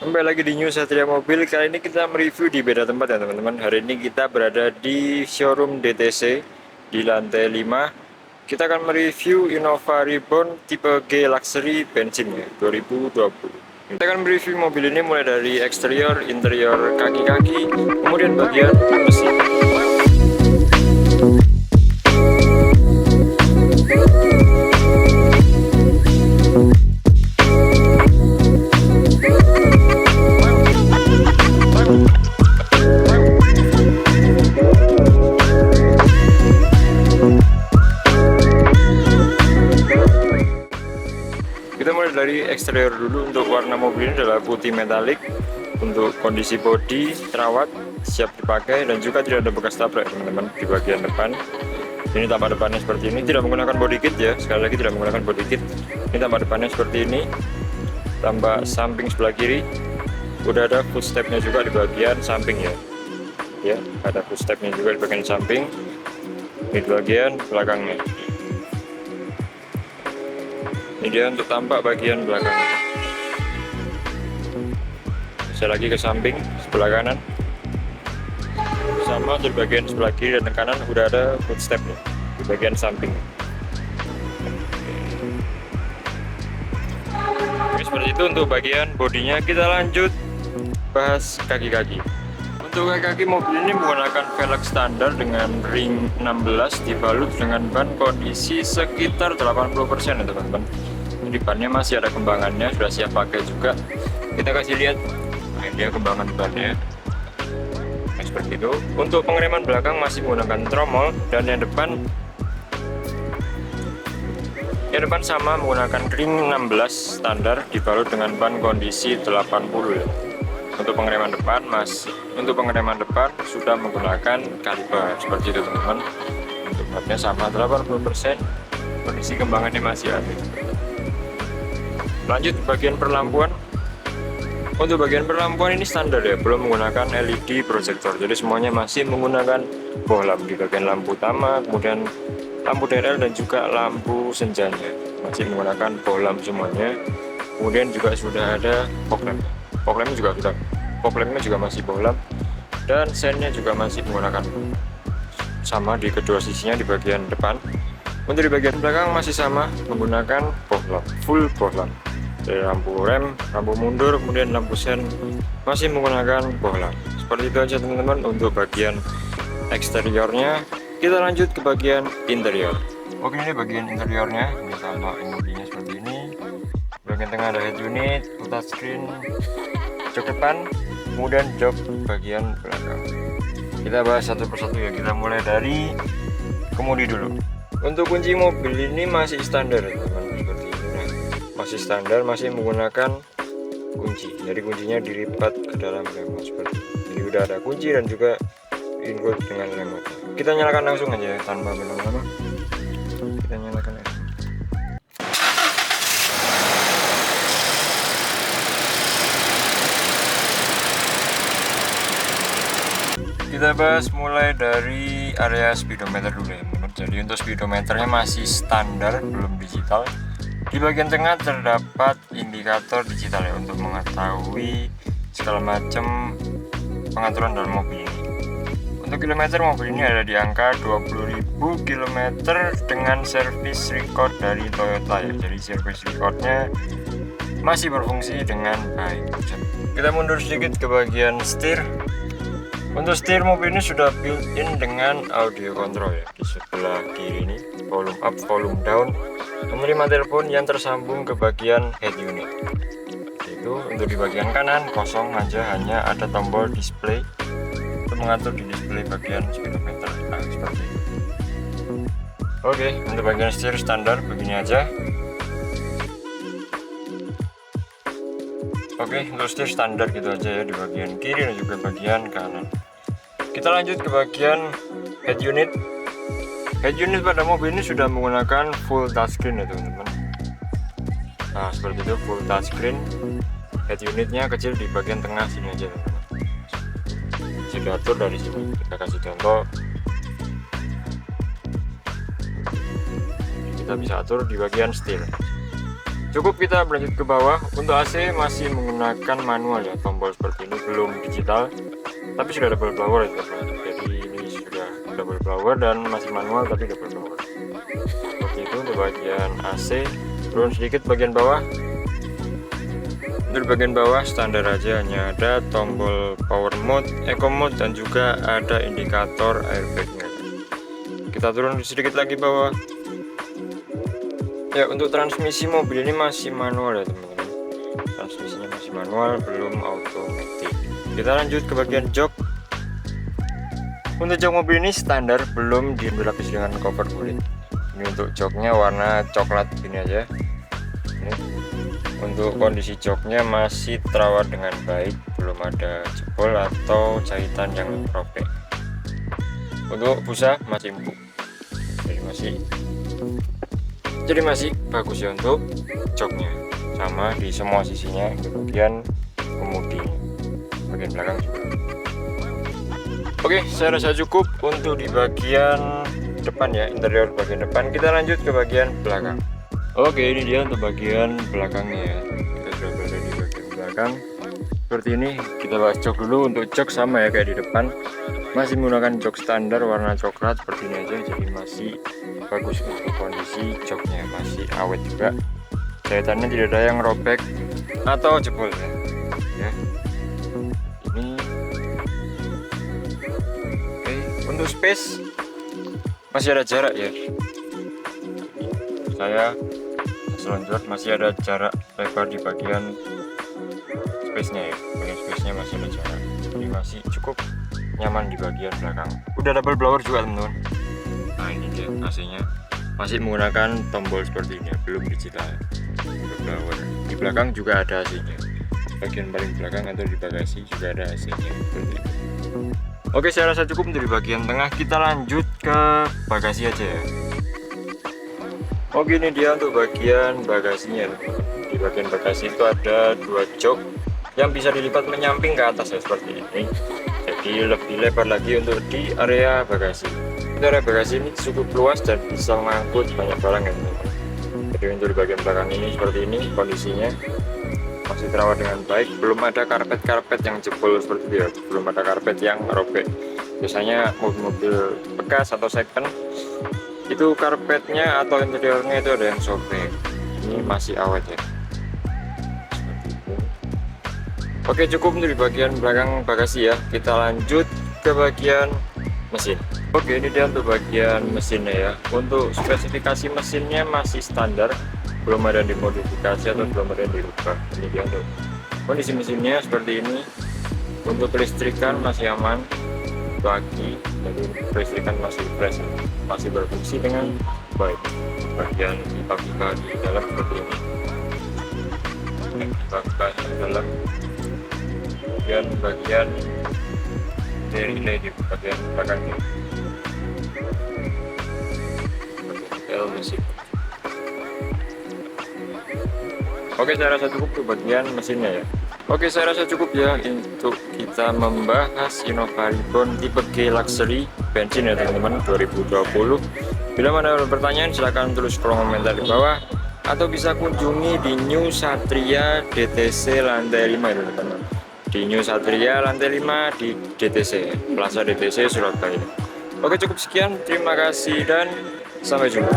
Kembali lagi di New Satria Mobil. Kali ini kita mereview di beda tempat ya teman-teman. Hari ini kita berada di showroom DTC di lantai 5. Kita akan mereview Innova Reborn tipe G Luxury bensin ya 2020. Kita akan mereview mobil ini mulai dari eksterior, interior, kaki-kaki, kemudian bagian mesin. Kita mulai dari eksterior dulu. Untuk warna mobil ini adalah putih metalik. Untuk kondisi bodi terawat, siap dipakai, dan juga tidak ada bekas tabrak teman-teman di bagian depan. Ini tampak depannya seperti ini, tidak menggunakan body kit ya, sekali lagi tidak menggunakan body kit. Ini tampak depannya seperti ini, tampak samping sebelah kiri. Udah ada footstepnya juga di bagian samping ya, ada footstepnya juga di bagian samping, di bagian belakangnya. Ini dia untuk tampak bagian belakang. Saya lagi ke samping sebelah kanan, sama di bagian sebelah kiri dan kanan udah ada footstep nih di bagian samping. Oke, seperti itu untuk bagian bodinya. Kita lanjut bahas kaki-kaki. Untuk kaki-kaki mobil ini menggunakan velg standar dengan ring 16 dibalut dengan ban kondisi sekitar 80% ya teman-teman. Jadi bannya masih ada kembangannya, sudah siap pakai juga. Kita kasih lihat, nah, dia kembangan bannya. Nah, seperti itu. Untuk pengereman belakang masih menggunakan tromol, dan yang depan sama menggunakan ring 16 standar dibalut dengan ban kondisi 80 ya. Untuk pengereman depan sudah menggunakan kaliper seperti itu teman-teman. Untuk bannya sama 80%, kondisi kembangannya masih ada. Lanjut bagian perlampuan. Untuk bagian perlampuan ini standar ya, belum menggunakan LED proyektor, jadi semuanya masih menggunakan bohlam di bagian lampu utama, kemudian lampu DRL dan juga lampu senjanya masih menggunakan bohlam semuanya. Kemudian juga sudah ada fog lampnya juga masih bohlam, dan sennya juga masih menggunakan sama di kedua sisinya di bagian depan. Untuk di bagian belakang masih sama menggunakan bohlam, full bohlam. Dari lampu rem, lampu mundur, kemudian lampu sen masih menggunakan bohlam. Seperti itu aja teman-teman untuk bagian eksteriornya. Kita lanjut ke bagian interior. Oke, ini bagian interiornya. Ini tampak mobilnya seperti ini. Bagian tengah ada head unit, touchscreen, jok depan, kemudian jok bagian belakang. Kita bahas satu persatu ya. Kita mulai dari kemudi dulu. Untuk kunci mobil ini masih standar teman-teman, seperti ini. Nah, masih standar, masih menggunakan kunci. Jadi kuncinya dilipat ke dalam remote seperti ini. Jadi udah ada kunci dan juga include dengan remote. Kita nyalakan langsung aja ya, tanpa berlama-lama. Kita nyalakan ya. Kita bahas mulai dari area speedometer dulu ya. Jadi untuk speedometernya masih standar, belum digital. Di bagian tengah terdapat indikator digital ya, untuk mengetahui segala macam pengaturan dalam mobil ini. Untuk kilometer, mobil ini ada di angka 20.000 km dengan service record dari Toyota ya. Jadi service recordnya masih berfungsi dengan baik. Kita mundur sedikit ke bagian setir. Untuk setir mobil ini sudah built-in dengan audio control ya. Di sebelah kiri ini volume up, volume down, menerima telepon yang tersambung ke bagian head unit. Itu untuk di bagian kanan kosong aja, hanya ada tombol display untuk mengatur di display bagian speedometer. Nah, seperti itu. Oke, untuk bagian setir standar begini aja. Oke, untuk setir standar gitu aja ya di bagian kiri dan juga bagian kanan. Kita lanjut ke bagian head unit. Head unit pada mobil ini sudah menggunakan full touchscreen ya teman-teman. Nah, seperti itu, full touchscreen. Head unitnya kecil di bagian tengah sini aja teman-teman. Bisa diatur dari sini. Kita kasih contoh. Kita bisa atur di bagian setir. Cukup kita berlanjut ke bawah. Untuk AC masih menggunakan manual ya, tombol seperti ini, belum digital, tapi sudah double blower ya teman-teman. Jadi ini sudah double blower dan masih manual tapi double blower. Seperti itu untuk bagian AC. Turun sedikit bagian bawah. Untuk bagian bawah standar aja, hanya ada tombol power mode, eco mode, dan juga ada indikator airbagnya. Kita turun sedikit lagi bawah. Ya, untuk transmisi mobil ini masih manual ya teman-teman. Transmisinya masih manual, belum automatic. Kita lanjut ke bagian jok. Untuk jok mobil ini standar, belum dilapis dengan cover kulit. Ini untuk joknya warna coklat gini aja. Ini. Untuk kondisi joknya masih terawat dengan baik, belum ada jebol atau jahitan yang robek. Untuk busa masih empuk, jadi masih bagus ya untuk joknya, sama di semua sisinya. Di bagian kemudinya, bagian belakang juga. Oke, saya rasa cukup untuk di bagian depan ya, interior bagian depan. Kita lanjut ke bagian belakang. Oke, ini dia untuk bagian belakangnya ya. Kita sudah berada di bagian belakang seperti ini. Kita bahas jok dulu. Untuk jok sama ya kayak di depan, masih menggunakan jok standar warna coklat seperti ini aja. Jadi masih bagus untuk kondisi joknya, masih awet juga. Jahitannya tidak ada yang robek atau jebol ya. Ini oke. Untuk space masih ada jarak ya. Saya selonjor, masih ada jarak lebar di bagian space-nya ya. Bagian space-nya masih ada jarak, jadi masih cukup nyaman di bagian belakang. Udah double blower juga teman-teman. Nah ini dia AC-nya, masih menggunakan tombol seperti ini, belum digital. Double blower. Di belakang juga ada AC-nya. Bagian paling belakang atau di bagasi juga ada AC-nya. Oke, saya rasa cukup dari bagian tengah. Kita lanjut ke bagasi aja ya. Oke, ini dia untuk bagian bagasinya. Di bagian bagasi itu ada dua jok yang bisa dilipat menyamping ke atas ya, seperti ini. Jadi lebih lebar lagi untuk di area bagasi. Itu area bagasi ini cukup luas dan bisa mengangkut banyak barang ya teman-teman. Jadi untuk di bagian belakang ini seperti ini kondisinya, masih terawat dengan baik. Belum ada karpet-karpet yang jebol seperti itu ya. Belum ada karpet yang robek. Biasanya mobil-mobil bekas atau second itu karpetnya atau interiornya itu ada yang sobek. Ini masih awet ya. Oke, cukup untuk di bagian belakang bagasi ya. Kita lanjut ke bagian mesin. Oke, ini dia untuk bagian mesinnya ya. Untuk spesifikasi mesinnya masih standar, belum ada dimodifikasi atau belum ada dirubah. Ini dia untuk kondisi mesinnya seperti ini. Untuk kelistrikan masih aman, bagi jadi kelistrikan masih fresh, masih berfungsi dengan baik. Bagian pipa-pipa di dalam seperti ini, pipa-pipa di dalam, bagian dari relay di bagian belakangnya, bagian mesin. Oke, saya rasa cukup tuh bagian mesinnya ya. Oke, saya rasa cukup ya untuk kita membahas Innova Reborn tipe G Luxury bensin ya teman-teman 2020. Bila mana ada pertanyaan silahkan tulis kolom komentar di bawah, atau bisa kunjungi di New Satria DTC lantai 5 ya teman-teman. Di New Satria lantai 5 di DTC, Plaza DTC Surabaya. Oke, cukup sekian, terima kasih dan sampai jumpa.